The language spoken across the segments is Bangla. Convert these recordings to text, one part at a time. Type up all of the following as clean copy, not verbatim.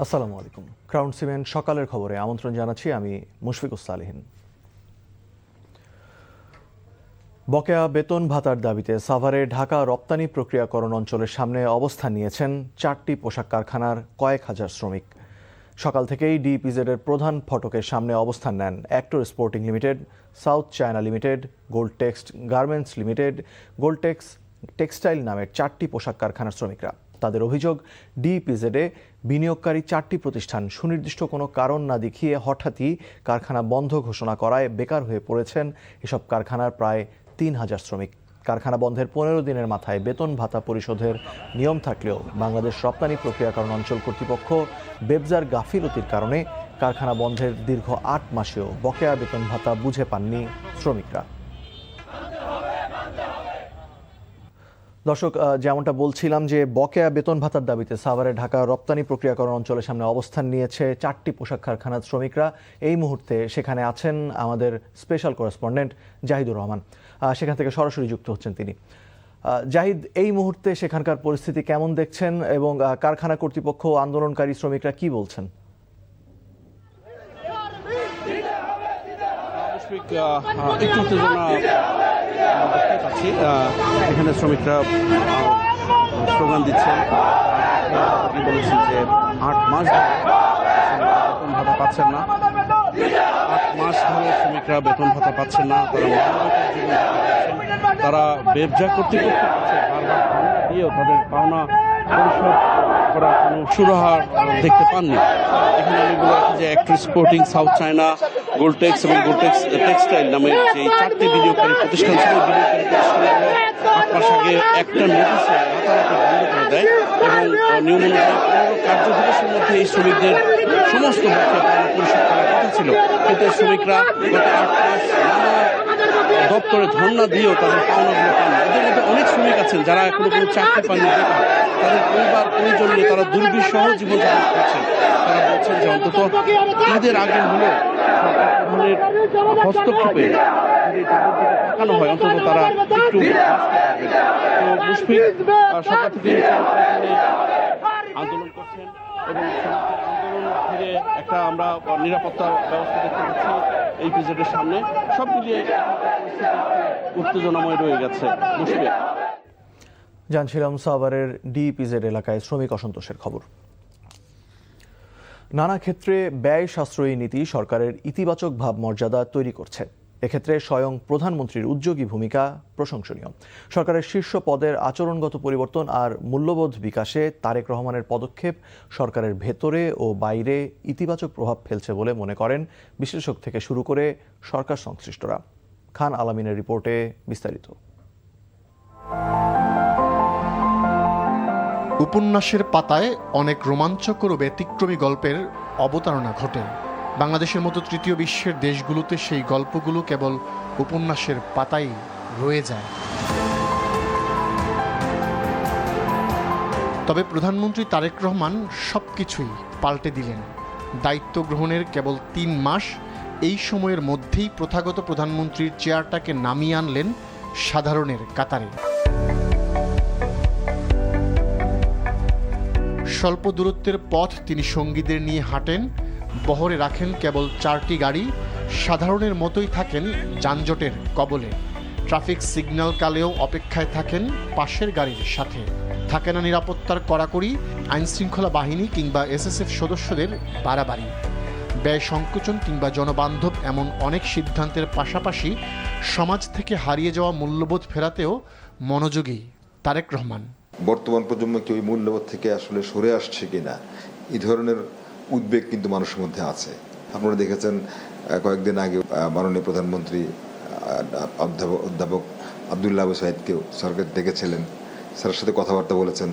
আসসালামু আলাইকুম। ক্রাউন সিমেন্ট সকালের খবরে আমন্ত্রণ জানাচ্ছি আমি মুশফিকুস সালেহিন। বকেয়া বেতন ভাতার দাবিতে সাভারে ঢাকা রপ্তানি প্রক্রিয়াকরণ অঞ্চলের সামনে অবস্থান নিয়েছেন 4টি পোশাক কারখানার কয়েক হাজার শ্রমিক। সকাল থেকেই ডিইপিজেডের প্রধান ফটকের সামনে অবস্থান নেন actor sporting limited, south China limited, Goldtex garments limited, Goldtex textile নামের 4টি পোশাক কারখানার শ্রমিকরা। তাদের অভিযোগ, ডিইপিজেডে বিনিয়োগকারী 4টি প্রতিষ্ঠান সুনির্দিষ্ট কোনো কারণ না দেখিয়ে হঠাৎই কারখানা বন্ধ ঘোষণা করায় বেকার হয়ে পড়েছেন এসব কারখানার প্রায় 3,000 শ্রমিক। কারখানা বন্ধের 15 দিনের মাথায় বেতন ভাতা পরিশোধের নিয়ম থাকলেও বাংলাদেশ রপ্তানি প্রক্রিয়াকরণ অঞ্চল কর্তৃপক্ষ বেবজার গাফিলতির কারণে কারখানা বন্ধের দীর্ঘ 8 মাসেও বকেয়া বেতন ভাতা বুঝে পাননি শ্রমিকরা। দর্শক, যেমনটা বলছিলাম যে বকেয়া বেতন ভাতার দাবিতে সাভারে ঢাকা রপ্তানি প্রক্রিয়াকরণ অঞ্চলের সামনে অবস্থান নিয়েছে 4টি পোশাক কারখানার শ্রমিকরা। এই মুহূর্তে সেখানে আছেন আমাদের স্পেশাল করেসপন্ডেন্ট জাহিদুর রহমান, সেখান থেকে সরাসরি যুক্ত হচ্ছেন তিনি। জাহিদ, এই মুহূর্তে সেখানকার পরিস্থিতি কেমন দেখছেন এবং কারখানা কর্তৃপক্ষ আন্দোলনকারী শ্রমিকরা কি বলছেন? একটু উত্তেজনা দেখতে পাচ্ছি। এখানে শ্রমিকরা স্লোগান দিচ্ছেন, বলেছেন যে 8 মাস বেতন ভাতা পাচ্ছেন না। 8 মাস ধরে শ্রমিকরা বেতন ভাতা পাচ্ছেন না। তারা ব্যবসা কর্তৃপক্ষের কাছে বারবার দিয়েও তাদের পাওনা পরিশোধ করার কোনো সুরাহা দেখতে পাননি। এখানে আমি বলে রাখি যে অ্যাক্টর স্পোর্টিং, সাউথ চায়না, গোল্ডটেক্স এবং গোল্ডটেক্স টেক্সটাইল নামের যে 4টি বিনিয়োগকারী প্রতিষ্ঠান ছিল, বিনিয়োগকারী প্রতিষ্ঠানগুলো 8 মাস আগে একটা নোটিশে রাতারাতি বন্ধ করে দেয় এবং নিয়ম অনুযায়ী 15 কার্যদিবসের মধ্যে এই শ্রমিকদের সমস্ত বকেয়া পাওনা পরিশোধ করার কথা ছিল। কিন্তু শ্রমিকরা গত 8 মাস নানা দপ্তরে ধর্ণা দিয়েও তাদের পাওনাগুলো পান। এদের মধ্যে অনেক শ্রমিক আছেন যারা এখনো কোনো চাকরি পাননি, বেকার। তাদের পরিবার পরিজন নিয়ে তারা দুর্বিষহ জীবনযাপন করছেন। তারা বলছেন যে অন্তত ঈদের আগে হলেও প্রধানের হস্তক্ষেপে যদি তাদের দিকে তাকানো হয়, অন্তত তারা একটু বাঁচতে পারবেন। তো মুশফিক সকাল থেকে আন্দোলন করছেন এবং আন্দোলন ঘিরে একটা আমরা নিরাপত্তা ব্যবস্থা দেখতে পাচ্ছি এই পিজেডের সামনে। সব মিলিয়ে উত্তেজনাময় রয়ে গেছে। মুশফিক, জানছিলাম সাভারের ডিইপিজেড এলাকায় শ্রমিক অসন্তোষের খবর। নানা ক্ষেত্রে ব্যয় সাশ্রয়ী নীতি সরকারের ইতিবাচক ভাবমর্যাদা তৈরি করছে। এক্ষেত্রে স্বয়ং প্রধানমন্ত্রীর উদ্যোগী ভূমিকা প্রশংসনীয়। সরকারের শীর্ষ পদের আচরণগত পরিবর্তন আর মূল্যবোধ বিকাশে তারেক রহমানের পদক্ষেপ সরকারের ভেতরে ও বাইরে ইতিবাচক প্রভাব ফেলছে বলে মনে করেন বিশ্লেষক থেকে শুরু করে সরকার সংশ্লিষ্টরা। খান আলামিনের রিপোর্টে বিস্তারিত। উপন্যাসের পাতায় অনেক রোমাঞ্চকর ও ব্যতিক্রমী গল্পের অবতারণা ঘটে। বাংলাদেশের মতো তৃতীয় বিশ্বের দেশগুলোতে সেই গল্পগুলো কেবল উপন্যাসের পাতায় রয়ে যায়। তবে প্রধানমন্ত্রী তারেক রহমান সবকিছুই পাল্টে দিলেন। দায়িত্ব গ্রহণের কেবল 3 মাস, এই সময়ের মধ্যেই প্রথাগত প্রধানমন্ত্রীর চেয়ারটাকে নামিয়ে আনলেন সাধারণের কাতারে। স্বল্প দূরত্বের পথ তিনি সঙ্গীদের নিয়ে হাঁটেন, বহরে রাখেন কেবল 4টি গাড়ি, সাধারণের মতোই থাকেন যানজটের কবলে। ট্রাফিক সিগন্যাল কালেও অপেক্ষায় থাকেন পাশের গাড়ির সাথে। থাকে না নিরাপত্তার কড়াকড়ি, আইনশৃঙ্খলা বাহিনী কিংবা এসএসএফ সদস্যদের বাড়াবাড়ি। ব্যয় সংকোচন কিংবা জনবান্ধব এমন অনেক সিদ্ধান্তের পাশাপাশি সমাজ থেকে হারিয়ে যাওয়া মূল্যবোধ ফেরাতেও মনোযোগী তারেক রহমান। বর্তমান প্রজন্ম কি ওই মূল্যবোধ থেকে আসলে সরে আসছে কিনা, এই ধরনের উদ্বেগ কিন্তু মানুষের মধ্যে আছে। আপনারা দেখেছেন কয়েকদিন আগে মাননীয় প্রধানমন্ত্রী অধ্যাপক আব্দুল্লাহ আবু সাইদকেও সরকার ডেকেছিলেন, স্যারের সাথে কথাবার্তা বলেছেন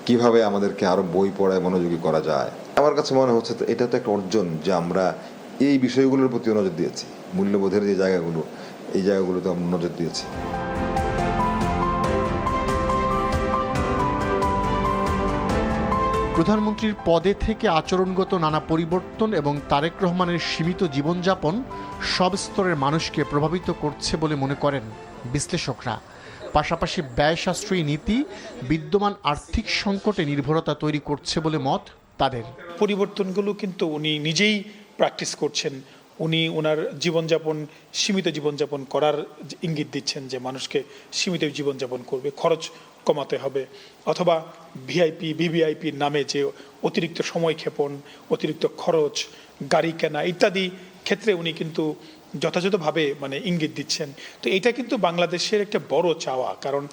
কিভাবে আমাদেরকে আরো বই পড়ায় মনোযোগী করা যায়। আমার কাছে মনে হচ্ছে তো এটা তো একটা অর্জন যে আমরা এই বিষয়গুলোর প্রতি নজর দিয়েছি। মূল্যবোধের যে জায়গাগুলো, এই জায়গাগুলোতে আমরা নজর দিয়েছি। প্রধানমন্ত্রীর পদে থেকে আচরণগত নানা পরিবর্তন এবং তারেক রহমানের সীমিত জীবনযাপন সব স্তরের মানুষকে প্রভাবিত করছে বলে মনে করেন বিশ্লেষকরা। পাশাপাশি ব্যয় সাশ্রয়ী নীতি বিদ্যমান আর্থিক সংকটে নির্ভরতা তৈরি করছে বলে মত তাদের। পরিবর্তনগুলো কিন্তু উনি নিজেই প্র্যাকটিস করছেন। উনি ওনার জীবনযাপন সীমিত জীবনযাপন করার ইঙ্গিত দিচ্ছেন যে মানুষকে সীমিত জীবনযাপন করবে, খরচ কমাতে হবে, অথবা ভিআইপি ভিভিআইপির নামে যে অতিরিক্ত সময় ক্ষেপণ, অতিরিক্ত খরচ, গাড়ি কেনা ইত্যাদি ক্ষেত্রে উনি কিন্তু যথাযথভাবে ইঙ্গিত দিচ্ছেন। তো এটা কিন্তু বাংলাদেশের একটা বড় চাওয়া, কারণ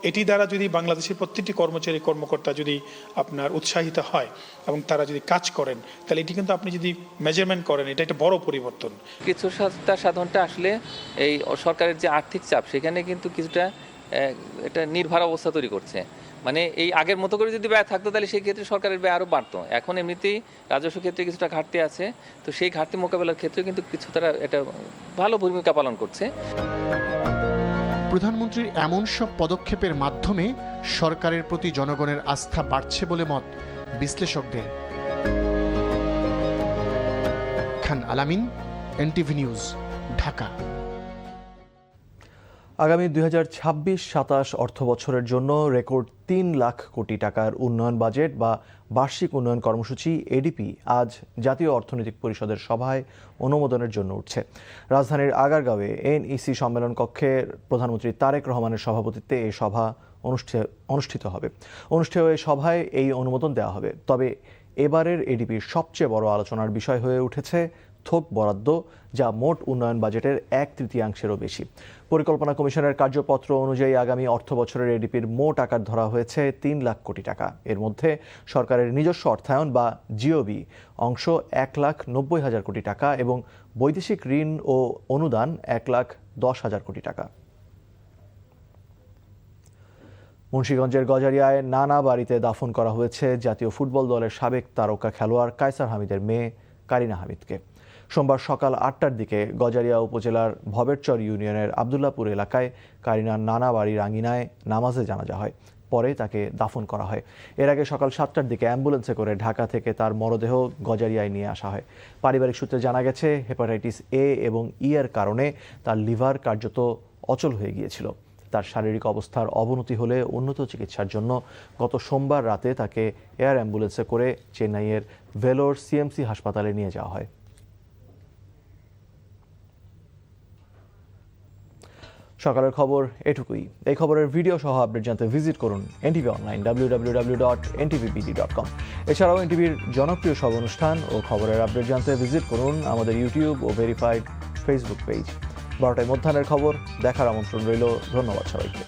এটি দ্বারা যদি বাংলাদেশের প্রত্যেকটি কর্মচারী কর্মকর্তা যদি আপনার উৎসাহিত হয় এবং তারা যদি কাজ করেন, তাহলে এটি কিন্তু আপনি যদি মেজারমেন্ট করেন, এটা একটা বড় পরিবর্তন। কিছু সাধারণটা আসলে এই সরকারের যে আর্থিক চাপ সেখানে কিন্তু কিছুটা এটা নির্ভর অবস্থা তৈরি করছে। এই আগের মতো করে যদি ব্যয় থাকতো তাহলে সেই ক্ষেত্রে সরকারের ব্যয় আরও বাড়তো। এখন এমনিতেই রাজস্ব ক্ষেত্রে কিছুটা ঘাটতি আছে, তো সেই ঘাটতি মোকাবেলার ক্ষেত্রে কিন্তু কিছু তারা এটা ভালো ভূমিকা পালন করছে। প্রধানমন্ত্রীর এমন সব পদক্ষেপের মাধ্যমে সরকারের প্রতি জনগণের আস্থা বাড়ছে বলে মত বিশ্লেষকদের। খান আলামিন, এনটিভি নিউজ, ঢাকা। আগামী 2026-27 অর্থ বছরের জন্য রেকর্ড 3 লাখ কোটি টাকার উন্নয়ন বাজেট বা বার্ষিক উন্নয়ন কর্মসূচি এডিপি আজ জাতীয় অর্থনৈতিক পরিষদের সভায় অনুমোদনের জন্য উঠছে। রাজধানীর আগারগাঁওয়ে এনইসি সম্মেলন কক্ষে প্রধানমন্ত্রী তারেক রহমানের সভাপতিত্বে এই সভা অনুষ্ঠিত হবে। অনুষ্ঠেয় এই সভায় এই অনুমোদন দেওয়া হবে। তবে এবারের এডিপির সবচেয়ে বড় আলোচনার বিষয় হয়ে উঠেছে থোক বরাদ্দ, যা মোট উন্নয়ন বাজেটের 1/3-এরও বেশি। পরিকল্পনা কমিশনের কার্যপত্র অনুযায়ী আগামী অর্থ বছরের এডিপির মোট আকার ধরা হয়েছে 3 লাখ কোটি টাকা। এর মধ্যে সরকারের নিজস্ব অর্থায়ন বা জিওবি অংশ 1,90,000 কোটি টাকা এবং বৈদেশিক ঋণ ও অনুদান 1,10,000 কোটি টাকা। মুন্সিগঞ্জের গজারিয়ায় নানা বাড়িতে দাফন করা হয়েছে জাতীয় ফুটবল দলের সাবেক তারকা খেলোয়াড় কায়সার হামিদের মেয়ে কারিনা হামিদকে। সোমবার সকাল 8টার দিকে গজারিয়া উপজেলার ভবেরচর ইউনিয়নের আবদুল্লাপুর এলাকায় কারিনার নানা বাড়ির আঙিনায় নামাজে জানাজা হয়। পরে তাকে দাফন করা হয়। এর আগে সকাল 7টার দিকে অ্যাম্বুলেন্সে করে ঢাকা থেকে তার মরদেহ গজারিয়ায় নিয়ে আসা হয়। পারিবারিক সূত্রে জানা গেছে, হেপাটাইটিস এ এবং ই এর কারণে তার লিভার কার্যত অচল হয়ে গিয়েছিল। তার শারীরিক অবস্থার অবনতি হলে উন্নত চিকিৎসার জন্য গত সোমবার রাতে তাকে এয়ার অ্যাম্বুলেন্সে করে চেন্নাইয়ের ভেলোর সিএমসি হাসপাতালে নিয়ে যাওয়া হয়। সকালের খবর এটুকুই। এই খবরের ভিডিও সহ আপডেট জানতে ভিজিট করুন এনটিভি অনলাইন www.ntvbd.com। এছাড়াও এনটিভির জনপ্রিয় সব অনুষ্ঠান ও খবরের আপডেট জানতে ভিজিট করুন আমাদের ইউটিউব ও ভেরিফাইড ফেসবুক পেজ। 12টায় মধ্যাহ্নের খবর দেখার আমন্ত্রণ রইল। ধন্যবাদ সবাইকে।